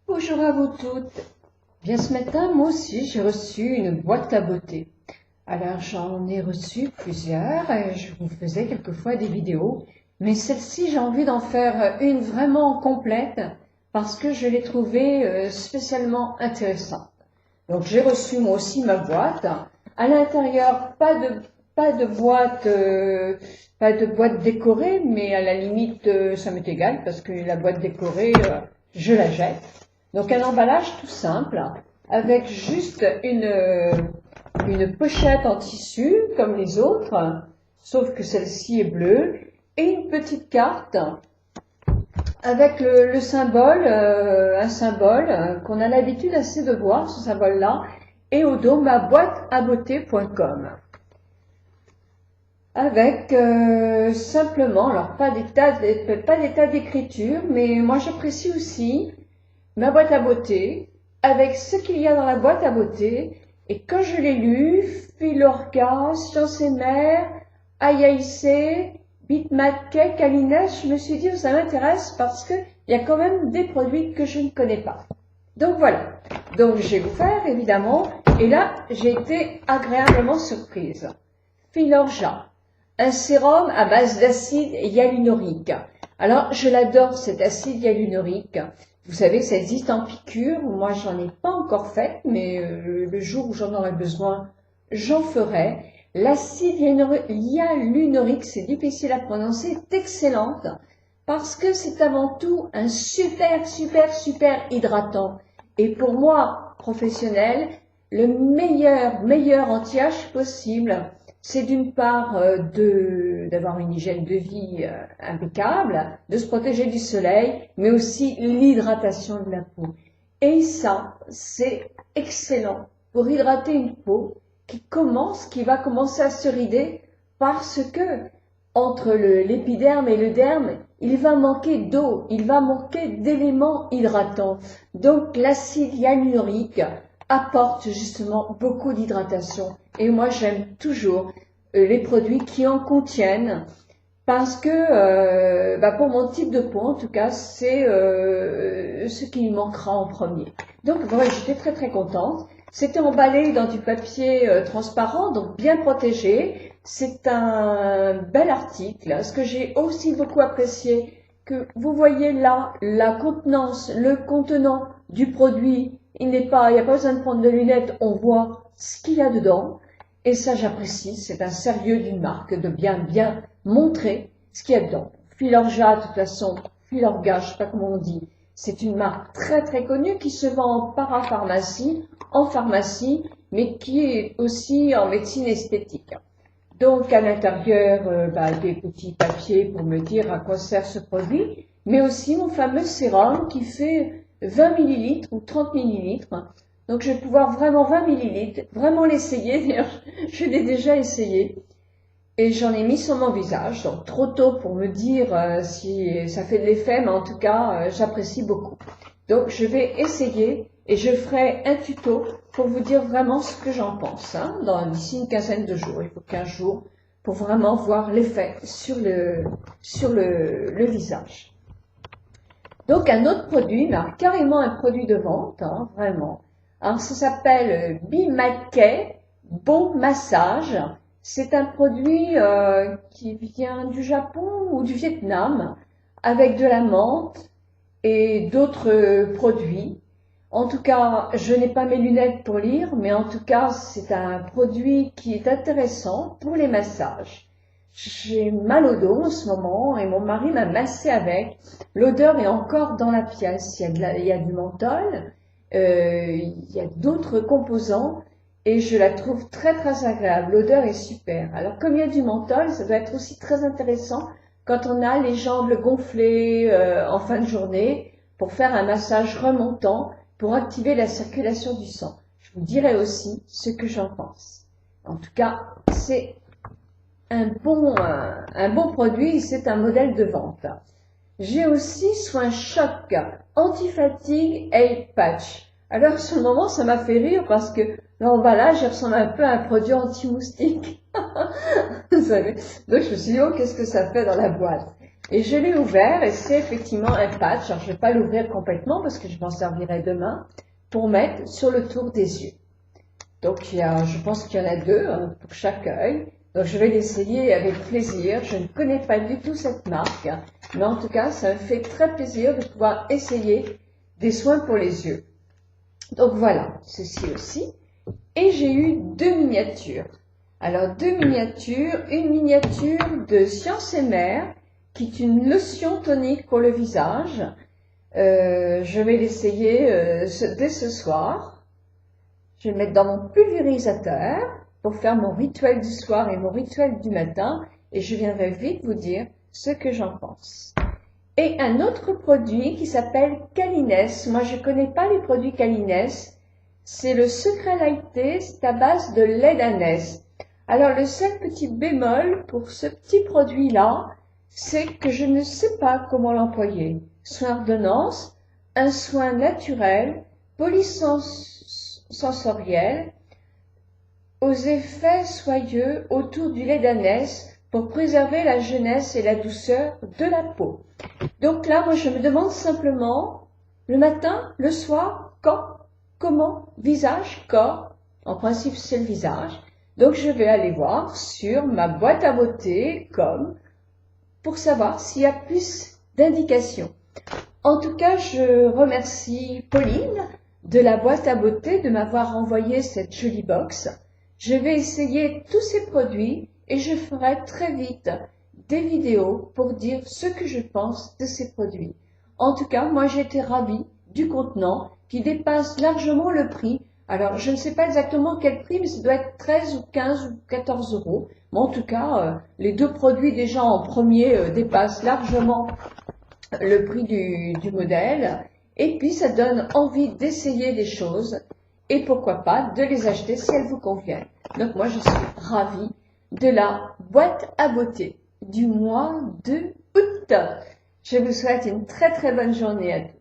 Bonjour à vous toutes. Bien ce matin, moi aussi, j'ai reçu une boîte à beauté. Alors, j'en ai reçu plusieurs et je vous faisais quelquefois des vidéos. Mais celle-ci, j'ai envie d'en faire une vraiment complète parce que je l'ai trouvée spécialement intéressante. Donc, j'ai reçu moi aussi ma boîte. À l'intérieur, pas de boîte décorée, mais à la limite, ça m'est égal parce que la boîte décorée, je la jette. Donc un emballage tout simple, avec juste une pochette en tissu, comme les autres, sauf que celle-ci est bleue, et une petite carte avec le symbole, un symbole qu'on a l'habitude assez de voir, ce symbole-là, et au dos ma boîte à beauté.com. Avec simplement, alors pas des tas d'écriture, mais moi j'apprécie aussi ma boîte à beauté, avec ce qu'il y a dans la boîte à beauté, et quand je l'ai lu, Filorga, Science et Mère, AIAIC, Bitmatkek, Kalina, je me suis dit que ça m'intéresse parce qu'il y a quand même des produits que je ne connais pas. Donc voilà, donc je vais vous faire évidemment, et là j'ai été agréablement surprise. Filorga, un sérum à base d'acide hyaluronique. Alors je l'adore cet acide hyaluronique. Vous savez que ça existe en piqûre, moi j'en ai pas encore fait, mais le jour où j'en aurai besoin, j'en ferai. L'acide hyaluronique, c'est difficile à prononcer, est excellente parce que c'est avant tout un super hydratant. Et pour moi, professionnel, le meilleur anti-âge possible, c'est d'une part d'avoir une hygiène de vie impeccable, de se protéger du soleil, mais aussi l'hydratation de la peau. Et ça, c'est excellent pour hydrater une peau qui va commencer à se rider parce que entre l'épiderme et le derme, il va manquer d'eau, il va manquer d'éléments hydratants. Donc l'acide hyaluronique apporte justement beaucoup d'hydratation. Et moi, j'aime toujours les produits qui en contiennent parce que pour mon type de peau, en tout cas, c'est ce qui me manquera en premier. Donc, voilà, j'étais très contente. C'était emballé dans du papier transparent, donc bien protégé. C'est un bel article. Ce que j'ai aussi beaucoup apprécié, que vous voyez là, la contenance, le contenant du produit, il n'y a pas besoin de prendre de lunettes, on voit ce qu'il y a dedans. Et ça, j'apprécie, c'est un sérieux d'une marque de bien montrer ce qu'il y a dedans. Filorga, de toute façon, Filorga, je sais pas comment on dit, c'est une marque très connue qui se vend en parapharmacie, en pharmacie, mais qui est aussi en médecine esthétique. Donc à l'intérieur, des petits papiers pour me dire à quoi sert ce produit, mais aussi mon fameux sérum qui fait 20 ml ou 30 ml. Donc je vais pouvoir vraiment 20 ml, vraiment l'essayer, d'ailleurs je l'ai déjà essayé. Et j'en ai mis sur mon visage, donc trop tôt pour me dire si ça fait de l'effet, mais en tout cas j'apprécie beaucoup. Donc je vais essayer et je ferai un tuto pour vous dire vraiment ce que j'en pense, d'ici une quinzaine de jours. Il faut 15 jours pour vraiment voir l'effet sur le visage. Donc un autre produit, mais carrément un produit de vente, vraiment. Alors ça s'appelle Bimaquet Bon Massage. C'est un produit qui vient du Japon ou du Vietnam avec de la menthe et d'autres produits. En tout cas, je n'ai pas mes lunettes pour lire, mais en tout cas, c'est un produit qui est intéressant pour les massages. J'ai mal au dos en ce moment et mon mari m'a massé avec. L'odeur est encore dans la pièce. Il y a du menthol, il y a d'autres composants et je la trouve très agréable. L'odeur est super. Alors, comme il y a du menthol, ça doit être aussi très intéressant quand on a les jambes gonflées en fin de journée pour faire un massage remontant pour activer la circulation du sang. Je vous dirai aussi ce que j'en pense. En tout cas, c'est un bon produit, c'est un modèle de vente. J'ai aussi Soin Choc Anti-Fatigue Aid Patch. Alors, sur le moment, ça m'a fait rire parce que l'emballage ressemble un peu à un produit anti-moustique. Vous savez. Donc, je me suis dit, oh, qu'est-ce que ça fait dans la boîte? Et je l'ai ouvert et c'est effectivement un patch. Alors je vais pas l'ouvrir complètement parce que je m'en servirai demain pour mettre sur le tour des yeux. Donc je pense qu'il y en a deux pour chaque œil. Donc je vais l'essayer avec plaisir. Je ne connais pas du tout cette marque, mais en tout cas ça me fait très plaisir de pouvoir essayer des soins pour les yeux. Donc voilà, ceci aussi. Et j'ai eu deux miniatures. Alors deux miniatures, une miniature de Science et Mère, qui est une lotion tonique pour le visage. Je vais l'essayer dès ce soir. Je vais le mettre dans mon pulvérisateur pour faire mon rituel du soir et mon rituel du matin. Et je viendrai vite vous dire ce que j'en pense. Et un autre produit qui s'appelle Kalines. Moi, je ne connais pas les produits Kalines. C'est le Secret Lighté, c'est à base de lait d'ânesse. Alors, le seul petit bémol pour ce petit produit-là, c'est que je ne sais pas comment l'employer. Soin ordonnance, un soin naturel, polysensoriel, aux effets soyeux autour du lait d'ânesse pour préserver la jeunesse et la douceur de la peau. Donc là, moi, je me demande simplement, le matin, le soir, quand, comment, visage, corps. En principe, c'est le visage. Donc, je vais aller voir sur ma boîte à beauté, comme, pour savoir s'il y a plus d'indications. En tout cas, je remercie Pauline de la boîte à beauté de m'avoir envoyé cette jolie box. Je vais essayer tous ces produits et je ferai très vite des vidéos pour dire ce que je pense de ces produits. En tout cas, moi j'ai été ravie du contenant qui dépasse largement le prix. Alors, je ne sais pas exactement quel prix, mais ça doit être 13 ou 15 ou 14 euros. Mais en tout cas, les deux produits déjà en premier dépassent largement le prix du modèle. Et puis, ça donne envie d'essayer des choses et pourquoi pas de les acheter si elles vous conviennent. Donc, moi, je suis ravie de la boîte à beauté du mois de août. Je vous souhaite une très très bonne journée à tous.